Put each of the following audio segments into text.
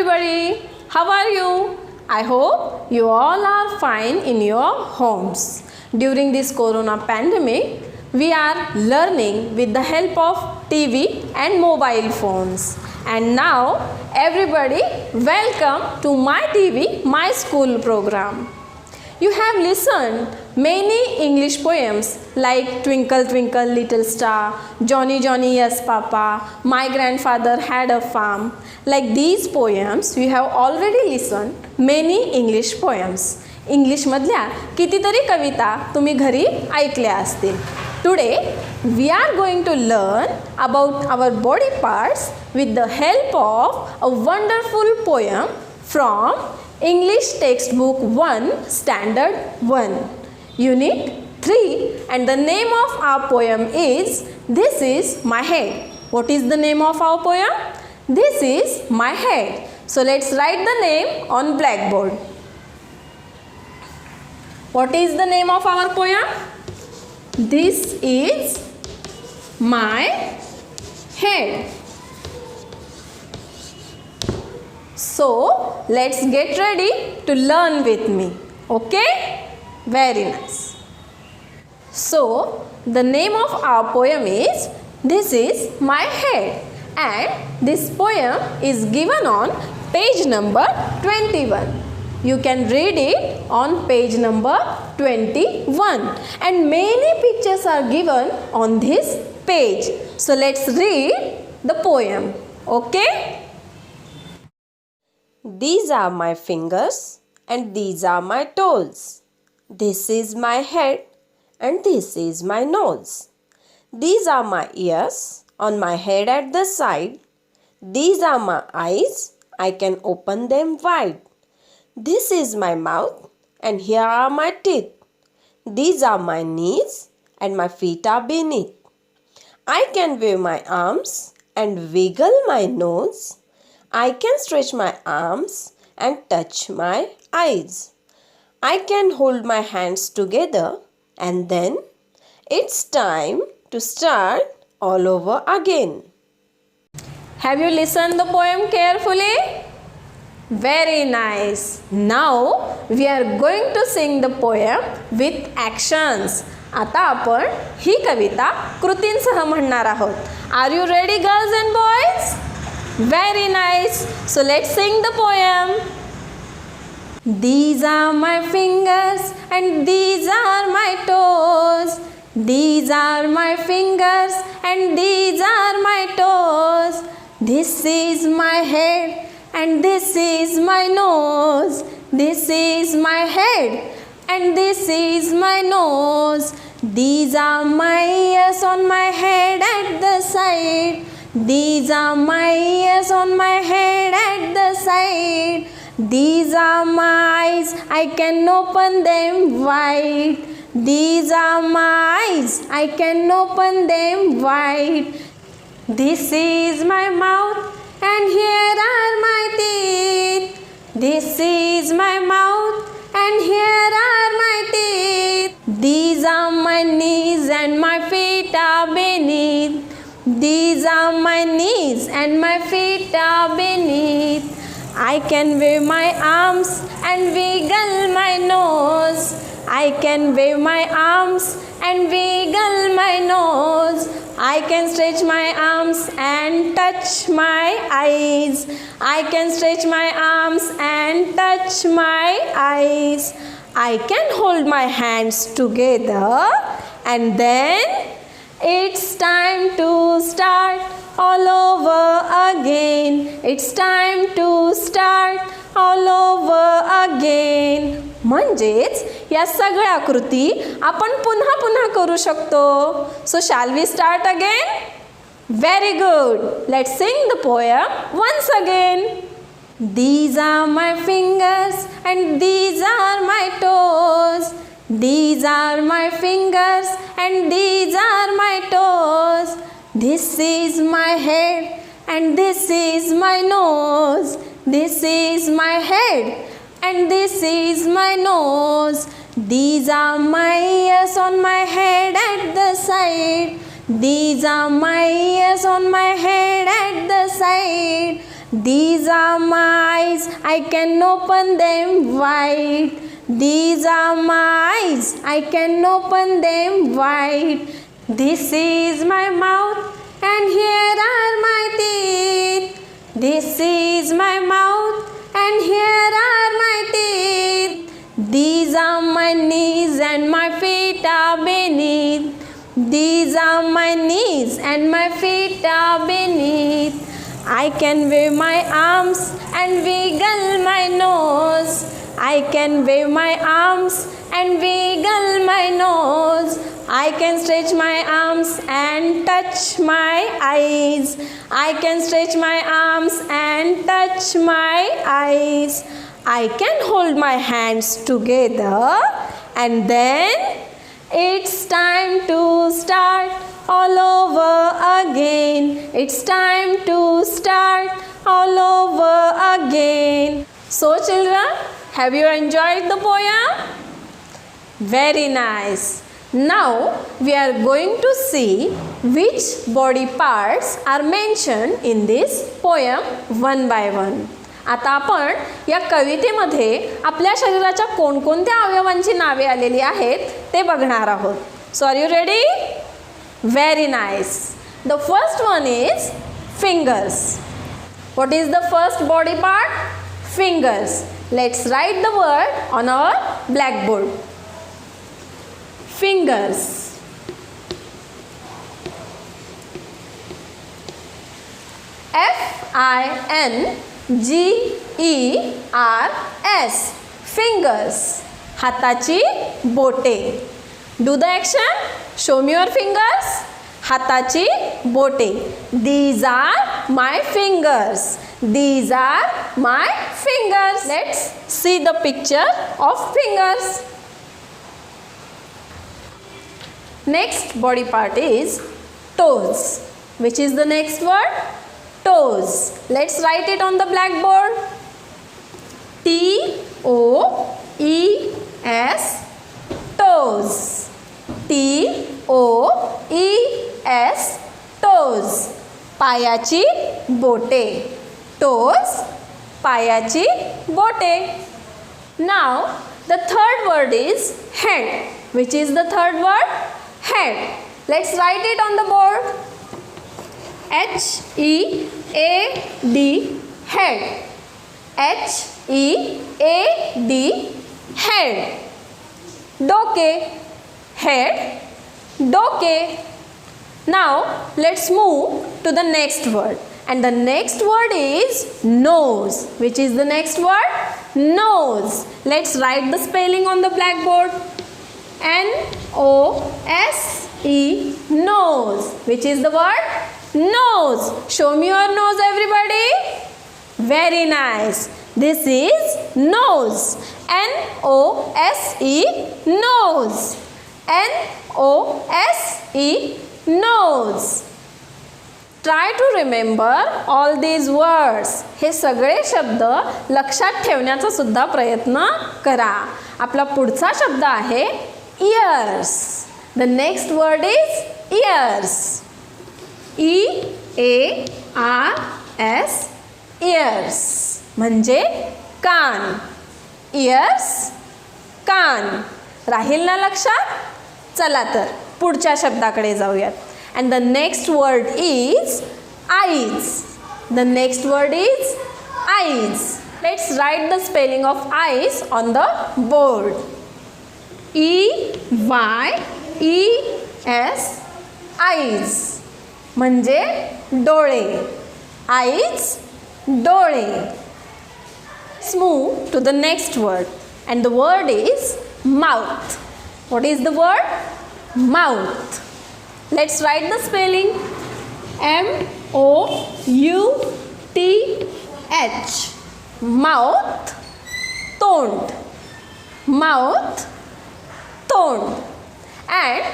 everybody, how are you? I hope you all are fine in your homes. During this corona pandemic, we are learning with the help of TV and mobile phones. And now everybody welcome to My TV, My School program. You have listened many English poems like Twinkle Twinkle Little Star, Johnny Johnny Yes Papa, My Grandfather Had a Farm. Like these poems, you have already listened many English poems. इंग्लिशमधल्या कितीतरी कविता तुम्ही घरी ऐकल्या असतील. Today we are going to learn about our body parts with the help of a wonderful poem from English textbook 1 standard 1 unit 3, and the name of our poem is This Is My Head. What is the name of our poem? This is my head. So let's write the name on blackboard. What is the name of our poem? This is my head. So let's get ready to learn with me. Okay? Very nice. So the name of our poem is This Is My Head, and this poem is given on page number 21. You can read it on page number 21, and many pictures are given on this page. So let's read the poem. Okay? These are my fingers and these are my toes. This is my head and this is my nose. These are my ears on my head at the side. These are my eyes, I can open them wide. This is my mouth and here are my teeth. These are my knees and my feet are beneath. I can wave my arms and wiggle my nose. I can stretch my arms and touch my eyes. I can hold my hands together and then it's time to start all over again. Have you listened the poem carefully? Very nice. Now we are going to sing the poem with actions. आता आपण ही कविता कृतींसह म्हणणार आहोत. Are you ready, girls and boys? Very nice. So let's sing the poem. These are my fingers and these are my toes. These are my fingers and these are my toes. This is my head and this is my nose. This is my head and this is my nose. These are my ears on my head at the side. These are my ears on my head at the side. These are my eyes, I can open them wide. These are my eyes, I can open them wide. This is my mouth and here are my teeth. This is my mouth and here are my teeth. These are my knees and my feet are beneath. These are my knees and my feet are beneath. I can wave my arms and wiggle my nose. I can wave my arms and wiggle my nose. I can stretch my arms and touch my eyes. I can stretch my arms and touch my eyes. I can hold my hands together and then it's time to start all over again. It's time to start all over again. म्हणजेच या सगळ्या कृती आपण पुन्हा पुन्हा करू शकतो. So shall we start again? Very good. Let's sing the poem once again. These are my fingers and these are my toes. These are my fingers and these are my toes. This is my head and this is my nose. This is my head and this is my nose. These are my ears on my head at the side. These are my ears on my head at the side. These are my eyes, I can open them wide. These are my eyes, I can open them wide. This is my mouth, and here are my teeth. This is my mouth, and here are my teeth. These are my knees, and my feet are beneath. These are my knees, and my feet are beneath. I can wave my arms and wiggle my nose. I can wave my arms and wiggle my nose. I can stretch my arms and touch my eyes. I can stretch my arms and touch my eyes. I can hold my hands together, and then it's time to start all over again. It's time to start all over again. So children, have you enjoyed the poem? Very nice. Now we are going to see which body parts are mentioned in this poem one by one. आता आपण या कवितेमध्ये आपल्या शरीराच्या कोणकोणत्या अवयवांची नावे आलेली आहेत ते बघणार आहोत. So are you ready? Very nice. The first one is fingers. What is the first body part? Fingers. Let's write the word on our blackboard. Fingers. Fingers. Fingers. हाताची बोटे. Do the action. Show me your fingers. हाताची बोटे. These are my fingers. These are my fingers. Let's see the picture of fingers. Next body part is toes. Which is the next word? Toes. Let's write it on the blackboard. T-O-E-S. Toes. T-O-E-S. Toes. पायाची बोटे. Toes. पायाची बोटे. Now the third word is head. Which is the third word? Head. Let's write it on the board. H-E-A-D. Head. H-E-A-D. Head. डोके. Head. डोके. Now let's move to the next word. And the next word is nose. Which is the next word? Nose. Let's write the spelling on the blackboard. N-O-S-E. Nose. Which is the word? Nose. Show me your nose, everybody. Very nice. This is nose. N-O-S-E. Nose. N-O-S-E. Nose. Try to remember all these words. हे सगळे शब्द लक्षात ठेवण्याचा सुद्धा प्रयत्न करा. आपला पुढचा शब्द आहे ears. The next word is ears. E-A-R-S. ears म्हणजे कान. ears कान. राहील ना लक्षात? चला तर पुढच्या शब्दाकडे जाऊयात. And the next word is eyes. The next word is eyes. Let's write the spelling of eyes on the board. E-Y-E-S. eyes म्हणजे डोळे. eyes डोळे. Let's move to the next word. And the word is mouth. What is the word? Mouth. Let's write the spelling. M-O-U-T-H. Mouth. तोंड. Mouth. तोंड. And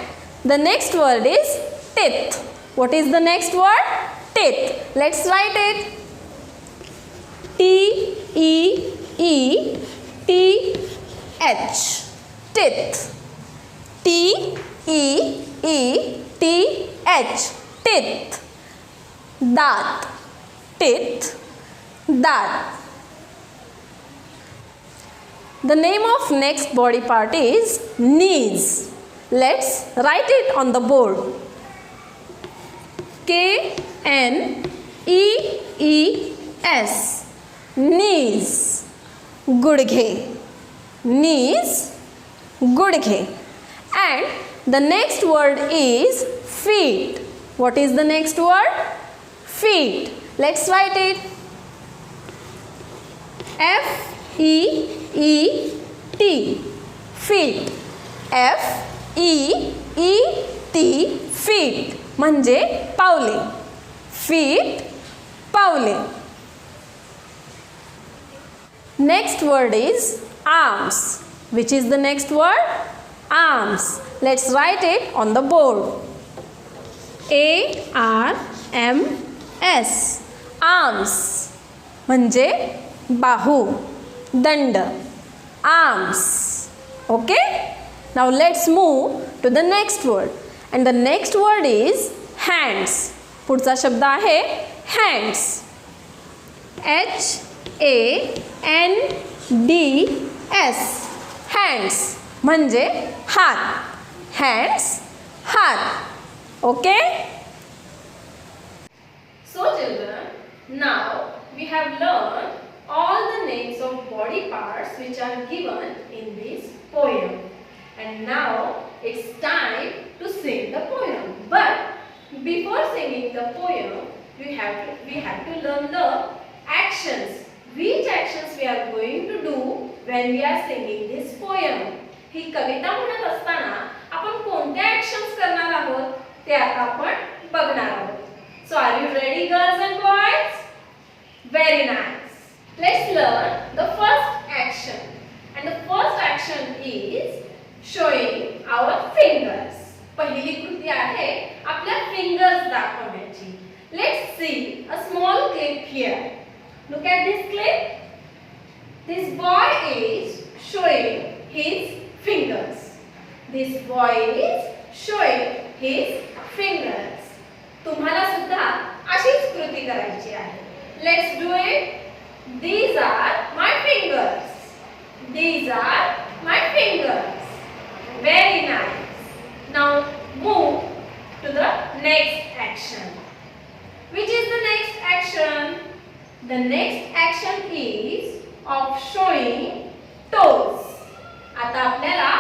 the next word is teeth. What is the next word? Teeth. Let's write it. T-E-E-T-H. Teeth. T-E-E-T-H. Teeth. दात. Teeth. दात. The name of next body part is knees. Let's write it on the board. Knees. Knees. Gudghe. Knees. Gudghe. And the next word is feet. What is the next word? Feet. Let's write it. F-E-E-T. Feet. F-E-E-T. Feet. म्हणजे Pawle. Feet. Pawle. Next word is arms. Which is the next word? Arms. Let's write it on the board. A-R-M-S. Arms. म्हणजे बाहू, दंड. Arms. Okay? Now let's move to the next word. And the next word is hands. पुढचा शब्द आहे hands. H-A-N-D-S. Hands. म्हणजे हात. Hands. हात. Okay? So children, now we have learned all the names of body parts which are given in this poem. And now it's time to sing the poem. But before singing the poem, we have to learn the actions. Which actions we are going to do when we are singing this poem. ही कविता म्हणत असताना आपण कोणत्या actions करणार आहोत ते आता आपण बघणार आहोत. So are you ready, girls and boys? Very nice. Let's learn the first action. And the first action is showing our fingers. पहिली कृती आहे आपल्या fingers दाखवण्याची. Let's see a small clip here. Look at this clip. This boy is showing his fingers. This boy is showing his fingers. तुम्हाला सुद्धा अशीच कृती करायची आहे. Let's do it. These are my fingers. These are my fingers. Very nice. Now move to the next action. Which is the next action? The next action is of showing toes. आता आपल्याला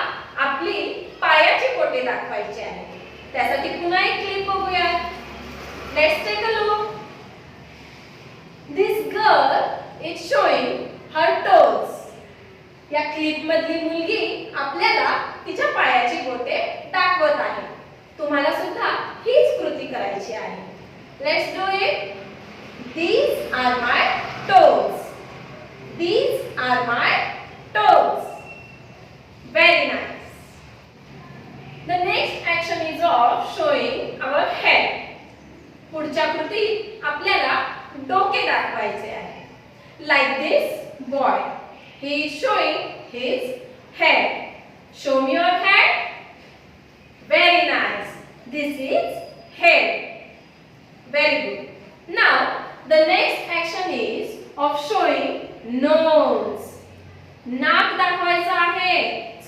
आपली पायाची बोटे दाखवायची आहे. त्यासाठी पुन्हा एक क्लिप बघूया. Let's take a look. This girl is showing her toes. या क्लिप मधली मुलगी आपल्याला तिच्या पायाची बोटे दाखवत आहे. तुम्हाला सुद्धा हीच कृती करायची आहे. Let's do it. These are my toes. These are my toes. Very nice. The next action is of showing our head. पुढच्या कृतीत आपल्याला डोके दाखवायचे आहे. Like this boy. He is showing his head. Show me your head. Very nice. This is head. Very good. Now the next action is of showing nose. नाक दाखवायचं आहे.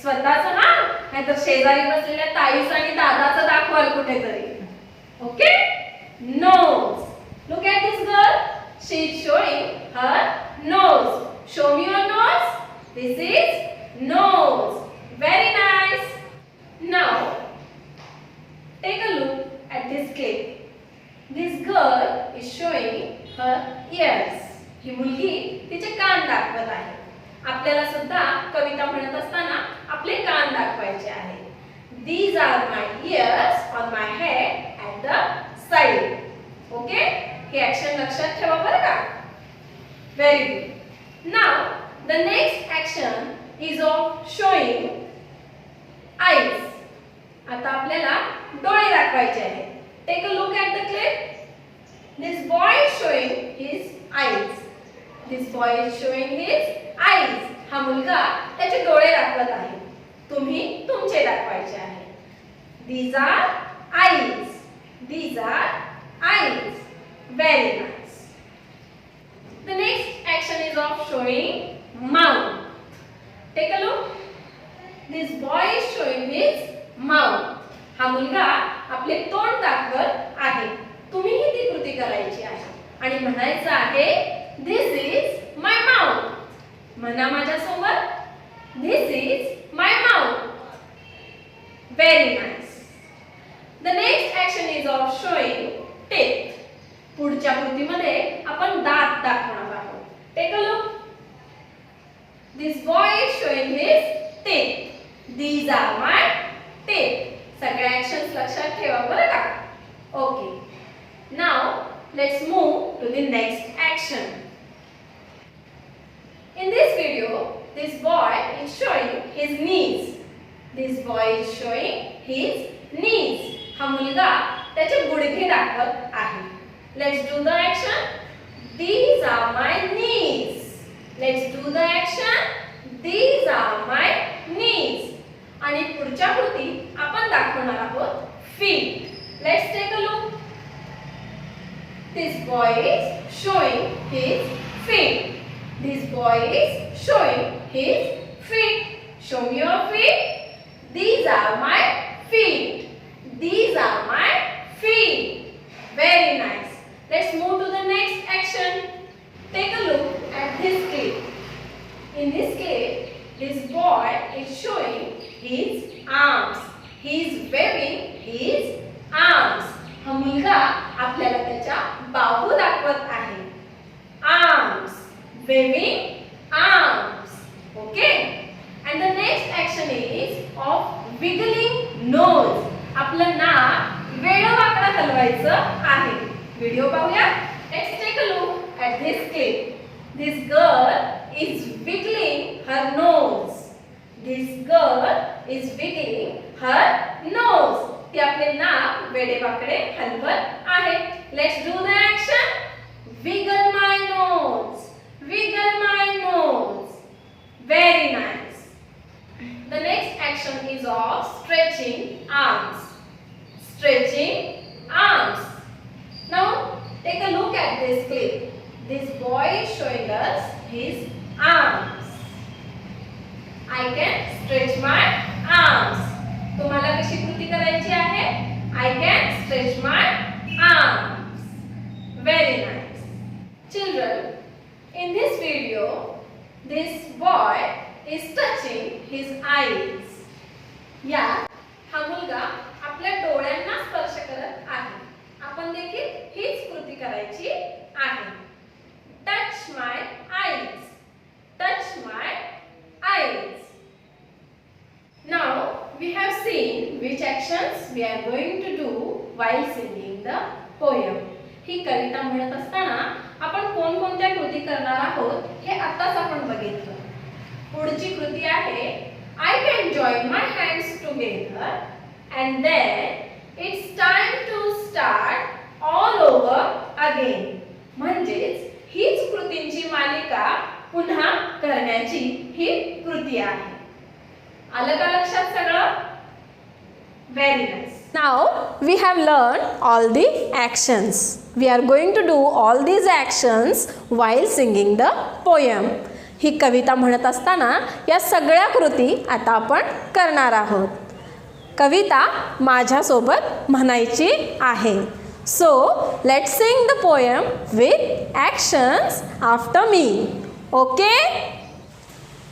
स्वतःचं ना, नाहीतर शेजारी बसलेल्या ताईचं आणि दादाचं दाखवाल कुठेतरी. Okay? Nose. Look at this girl. She is showing her nose. Show me your nose. This is nose. Very nice. Now take a look at this clip. This girl is showing her ears. ही मुलगी तिचे कान दाखवत आहे. आपल्याला सुद्धा कविता म्हणत असताना आपले कान दाखवायचे आहे. These are my ears on my head at the side. Okay? हे ऍक्शन लक्षात ठेवा बरं का. Very good. Now the next action is of showing eyes. आता आपल्याला डोळे दाखवायचे आहेत. Take a look at the clip. This boy is showing his eyes. This boy is showing his eyes. हा मुलगा त्याचे डोळे दाखवत आहे. तुम्ही तुमचे दाखवायचे आहे. These are eyes. These are eyes. Very nice. The next action is of showing mouth. Take a look. This boy is showing his mouth. हा मुलगा आपले तोंड दाखवत आहे. तुम्हीही ती कृती करायची आहे आणि म्हणायचं आहे This is my mouth. म्हणा माझ्यासोबत This is my mouth. Very nice. The next action is of showing teeth. पुढच्या कृतीमध्ये आपण दात दाखवणार आहोत. Take a look. This boy is showing his teeth. These are my teeth. सगळ्या actions लक्षात ठेवा बरं का? Okay. Now let's move to the next action. In this video, this boy is showing his knees. This boy is showing his knees. हा मुलगा त्याचे गुडघे दाखवत आहे. Let's do the action. These are my knees. Let's do the action. These are my knees. आणि पुढच्या कृती आपण दाखवणार आहोत feet. Let's take a look. This boy is showing his feet. This boy is showing his feet. Show me your feet. These are my feet. These are my feet. Very nice. Let's move to the next action. Take a look at this clip. In this clip, this boy is showing his arms. He is waving his arms. हा मुलगा आपल्याला त्याच्या बाहू दाखवत आहे. Arms. Waving arms. Okay? And the next action is of wiggling nose. आपलं नाक वेडवाकडं हलवायचं आहे. व्हिडिओ पाहूया. Let's take a look at this clip. This girl is wiggling her nose. This girl is wiggling her nose. ती आपले नाक वेडेवाकडे हलवत आहे. Let's do the action. Wiggle my nose. Wiggle my nose. Very nice. The next action is of stretching arms. Stretching arms. Now take a look at this clip. This boy is showing us his arms. I can stretch my arms. तुम्हाला कशी कृती करायची आहे? I can stretch my arms. Very nice. Children, in this video, this boy is touching his eyes. या हा मुलगा आपल्या डोळ्यांना स्पर्श करत आहे. आपण देखील हीच कृती करायची आहे. Touch my eyes. Touch my eyes. Now we have seen which actions we are going to do while singing the poem. ही कविता म्हणत असताना आपण कोणकोणत्या कृती करणार आहोत हे आताच आपण बघितलं. पुढची कृती आहे I can join my hands together and then it's time to start all over again. म्हणजेच हीच कृतींची मालिका पुन्हा करण्याची ही कृती आहे. आलं का लक्षात सगळं? Very nice. Now we have learned all the actions. We are going to do all these actions while singing the poem. ही कविता म्हणत असताना या सगळ्या कृती आता आपण करणार आहोत. कविता माझ्यासोबत म्हणायची आहे. So let's sing the poem with actions after me. Okay?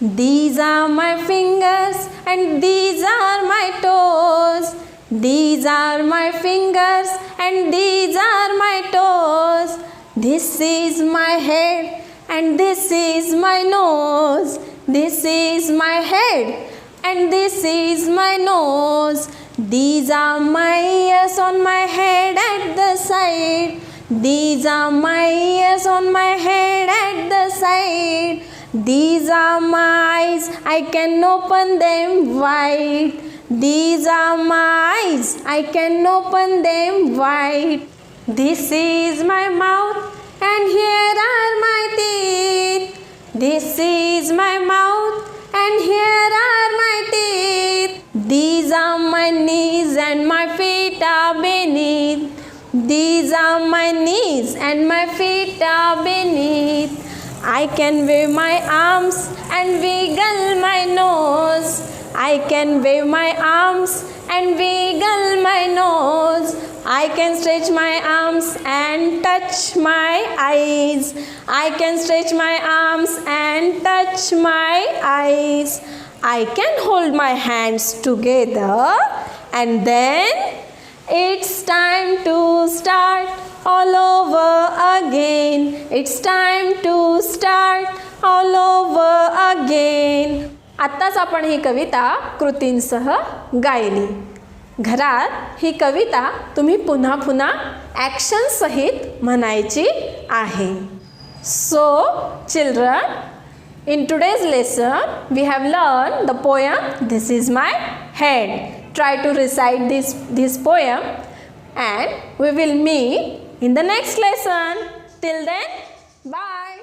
These are my fingers and these are my toes. These are my fingers and these are my toes. This is my head and this is my nose. This is my head and this is my nose. These are my ears on my head at the side. These are my ears on my head at the side. These are my eyes, I can open them wide. These are my eyes, I can open them wide. This is my mouth and here are my teeth. This is my mouth and here are my teeth. These are my knees and my feet are beneath. These are my knees and my feet are beneath. I can wave my arms and wiggle my nose. I can wave my arms and wiggle my nose. I can stretch my arms and touch my eyes. I can stretch my arms and touch my eyes. I can hold my hands together and then it's time to start all over again. It's time to start all over again. आत्ताच आपण ही कविता कृतींसह गायली. घरात ही कविता तुम्ही पुन्हा पुन्हा action सहित म्हणायची आहे. So children, in today's lesson we have learned the poem This Is My Head. Try to recite this poem and we will meet in the next lesson. Till then, bye.